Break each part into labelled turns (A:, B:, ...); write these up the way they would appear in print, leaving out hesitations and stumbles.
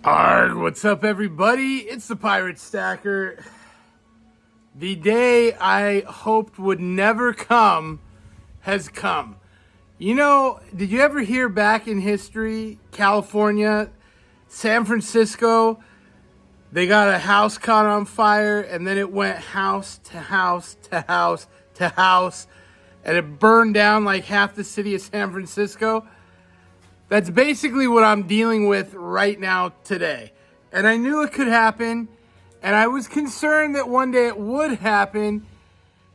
A: Arg, what's up everybody? It's the Pirate Stacker. The day I hoped would never come has come. You know, did you ever hear back in history, California, San Francisco, they got a house caught on fire and then it went house to house to house to house and it burned down like half the city of San Francisco? That's basically what I'm dealing with right now today. And I knew it could happen, and I was concerned that one day it would happen.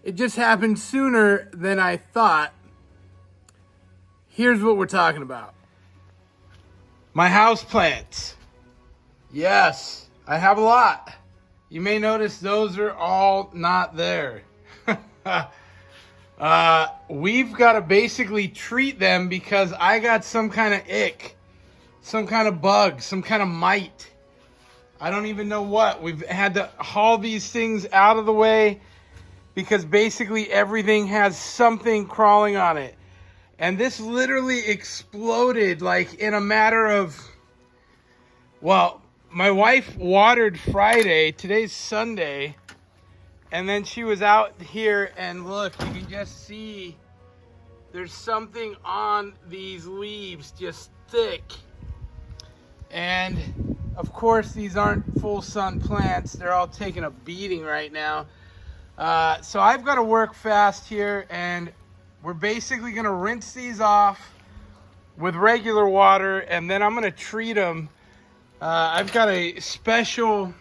A: It just happened sooner than I thought. Here's what we're talking about. My house plants. Yes, I have a lot. You may notice those are all not there. We've got to basically treat them because I got some kind of ick, some kind of bug, some kind of mite. I don't even know what. We've had to haul these things out of the way because basically everything has something crawling on it. And this literally exploded like in a matter of, well, my wife watered Friday, today's Sunday. And then she was out here and look, you can just see there's something on these leaves, just thick. And of course, these aren't full sun plants. They're all taking a beating right now. So I've got to work fast here and we're basically going to rinse these off with regular water and then I'm going to treat them. I've got a special...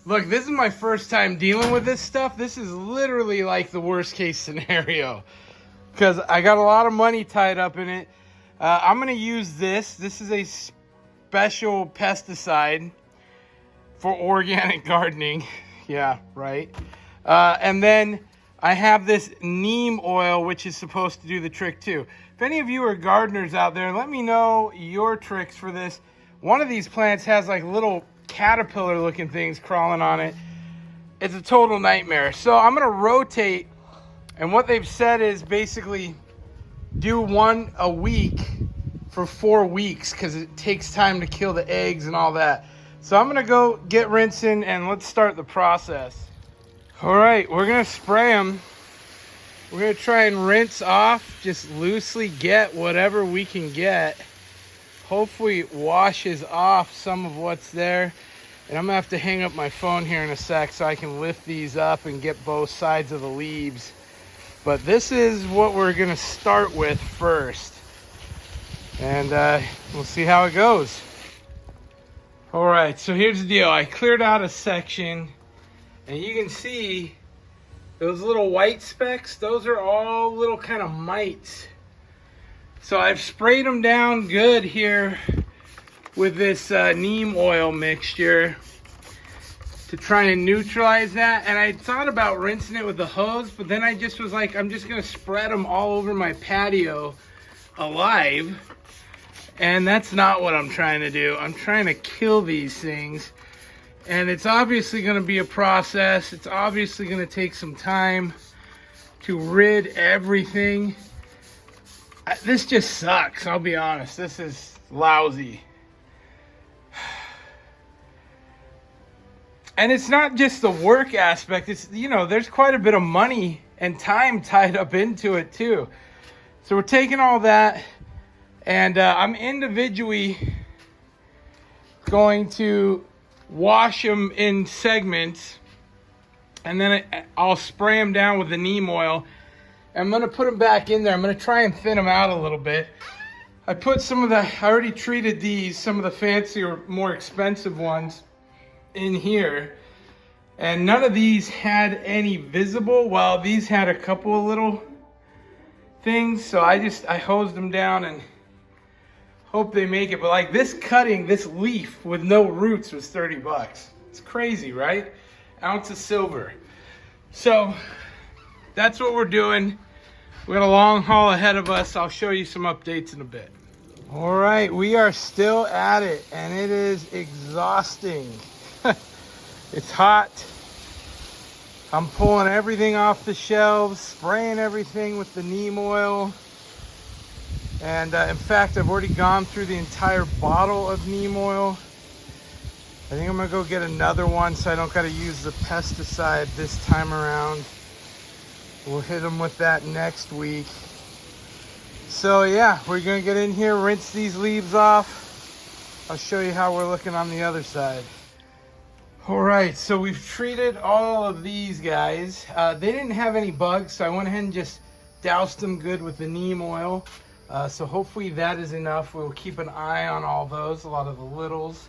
A: Look, this is my first time dealing with this stuff. This is literally like the worst case scenario because I got a lot of money tied up in it. I'm going to use this. This is a special pesticide for organic gardening. Yeah, right. And then I have this neem oil, which is supposed to do the trick too. If any of you are gardeners out there, let me know your tricks for this. One of these plants has like little caterpillar looking things crawling on it. It's a total nightmare. So I'm going to rotate, and what they've said is basically do one a week for 4 weeks because it takes time to kill the eggs and all that. So I'm going to go get rinsing and let's start the process. All right, we're going to spray them. We're going to try and rinse off, just loosely get whatever we can get. Hopefully it washes off some of what's there. And I'm gonna have to hang up my phone here in a sec so I can lift these up and get both sides of the leaves. But this is what we're gonna start with first. And we'll see how it goes. All right, so here's the deal. I cleared out a section and you can see those little white specks. Those are all little kind of mites. So I've sprayed them down good here with this neem oil mixture to try and neutralize that. And I thought about rinsing it with the hose, but then I just was like, I'm just gonna spread them all over my patio alive. And that's not what I'm trying to do. I'm trying to kill these things. And it's obviously gonna be a process. It's obviously gonna take some time to rid everything. This just sucks, I'll be honest. This is lousy. And it's not just the work aspect. It's, you know, there's quite a bit of money and time tied up into it too. So we're taking all that and I'm individually going to wash them in segments and then I'll spray them down with the neem oil. I'm going to put them back in there. I'm going to try and thin them out a little bit. I put some of the, I already treated these, some of the fancier, more expensive ones in here. And none of these had any visible. Well, these had a couple of little things. So I hosed them down and hope they make it. But like this cutting, this leaf with no roots was 30 bucks. It's crazy, right? Ounce of silver. So that's what we're doing. We got a long haul ahead of us. I'll show you some updates in a bit. All right, we are still at it and it is exhausting. It's hot. I'm pulling everything off the shelves, spraying everything with the neem oil. And in fact, I've already gone through the entire bottle of neem oil. I think I'm gonna go get another one so I don't gotta use the pesticide this time around. We'll hit them with that next week. So yeah, we're gonna get in here, rinse these leaves off. I'll show you how we're looking on the other side. All right, so we've treated all of these guys. They didn't have any bugs, so I went ahead and just doused them good with the neem oil. So hopefully that is enough. We'll keep an eye on all those, a lot of the littles.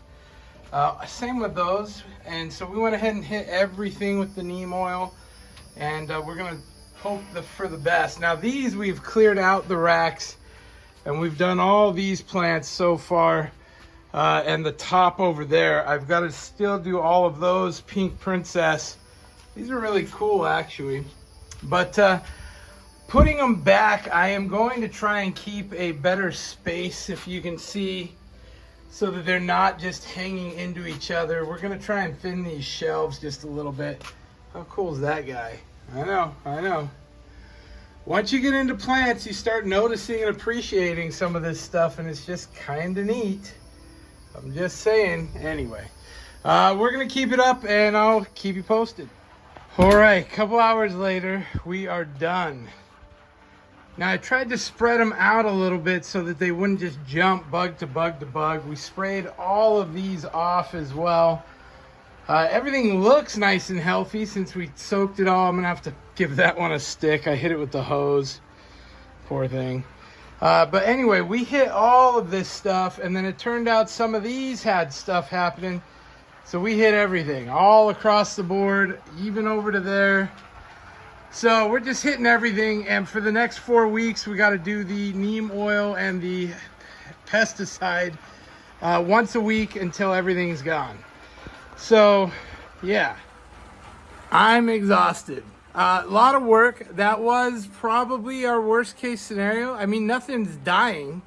A: Same with those. And so we went ahead and hit everything with the neem oil, and we're gonna hope for the best. Now these, we've cleared out the racks, and we've done all these plants so far. And the top over there, I've got to still do all of those. Pink Princess, these are really cool actually. But putting them back, I am going to try and keep a better space, if you can see, so that they're not just hanging into each other. We're gonna try and thin these shelves just a little bit. How cool is that guy? I know. Once you get into plants, you start noticing and appreciating some of this stuff, and it's just kind of neat. I'm just saying. Anyway, we're gonna keep it up, and I'll keep you posted. All right, a couple hours later, we are done. Now I tried to spread them out a little bit so that they wouldn't just jump bug to bug to bug. We sprayed all of these off as well. Everything looks nice and healthy since we soaked it all. I'm gonna have to give that one a stick. I hit it with the hose, poor thing. But anyway, we hit all of this stuff, and then it turned out some of these had stuff happening. So we hit everything all across the board, even over to there. So we're just hitting everything, and for the next 4 weeks, we got to do the neem oil and the pesticide once a week until everything's gone. So yeah, I'm exhausted. A lot of work. That was probably our worst case scenario. I mean, nothing's dying,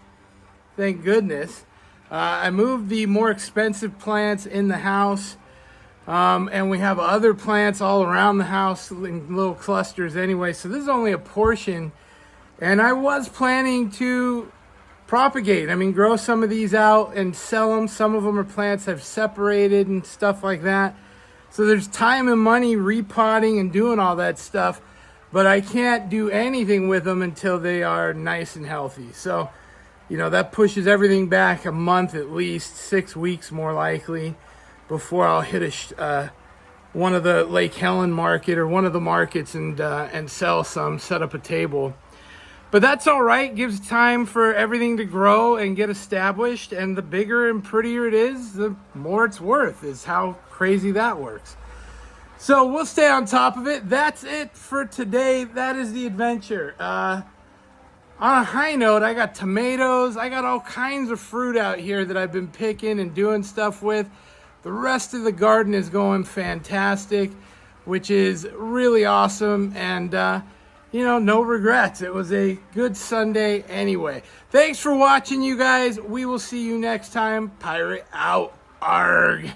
A: thank goodness. I moved the more expensive plants in the house, and we have other plants all around the house in little clusters anyway, so this is only a portion. And I was planning to propagate. I mean, grow some of these out and sell them. Some of them are plants I've separated and stuff like that. So there's time and money repotting and doing all that stuff, but I can't do anything with them until they are nice and healthy. So, you know, that pushes everything back a month at least, 6 weeks more likely, before I'll hit one of the Lake Helen market or one of the markets and sell some, set up a table. But that's all right. Gives time for everything to grow and get established. And the bigger and prettier it is, the more it's worth, is how crazy that works. So we'll stay on top of it. That's it for today. That is the adventure. On a high note, I got tomatoes. I got all kinds of fruit out here that I've been picking and doing stuff with. The rest of the garden is going fantastic, which is really awesome. And, you know, no regrets. It was a good Sunday anyway. Thanks for watching, you guys. We will see you next time. Pirate out. Arg.